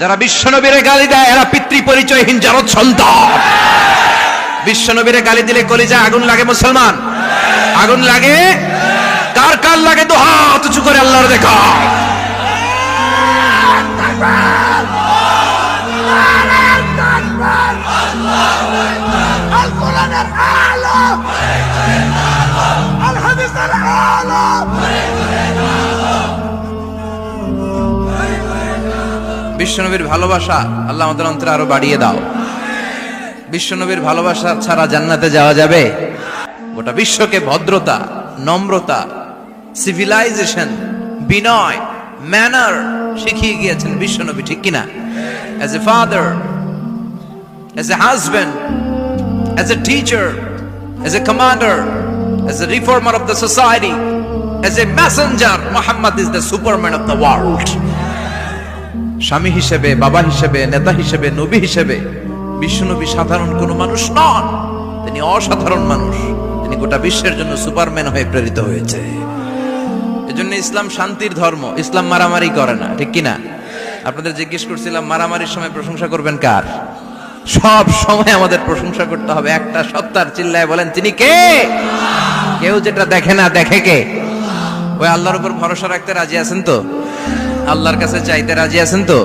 যারা বিশ্বনবীরে গালি দেয় এরা পিতৃ পরিচয়হীন জারদ সন্তান। বিশ্বনবীরে গালি দিলে কলিজা আগুন লাগে মুসলমান, আগুন লাগে। কার কার লাগে তো হাত উঁচু করে আল্লাহর দেখা। বিশ্বনবীর ভালোবাসা আল্লাহ আমাদের অন্তরে আরো বাড়িয়ে দাও। বিশ্বনবীর ভালোবাসা ছাড়া জান্নাতে যাওয়া যাবে? গোটা বিশ্বকে ভদ্রতা, নম্রতা, সিভিলাইজেশন, বিনয়, ম্যানার শিখিয়ে গিয়েছেন বিশ্বনবী, ঠিক কিনা? As a father, as a husband, as a teacher, as a commander, as a reformer of the society, as a Messenger, Muhammad is the Superman of the world. স্বামী হিসেবে, বাবা হিসেবে, নেতা হিসেবে, নবী হিসেবে বিশ্বনবী সাধারণ কোনো মানুষ নন, তিনি অসাধারণ মানুষ। তিনি গোটা বিশ্বের জন্য সুপারম্যান হয়ে প্রেরিত হয়েছে। এজন্য ইসলাম শান্তির ধর্ম, ইসলাম মারামারি করে না, ঠিক কিনা? আপনাদের জিজ্ঞেস করছিলাম মারামারির সময় প্রশংসা করবেন কার? সব সময় আমাদের প্রশংসা করতে হবে একটা সত্তার। চিল্লায় বলেন তিনি কে? কেউ যেটা দেখে না, দেখে কে? ওই আল্লাহর উপর ভরসা রাখতে রাজি আছেন তো? আল্লাহর কাছে চাইতে রাজি আছেন তো?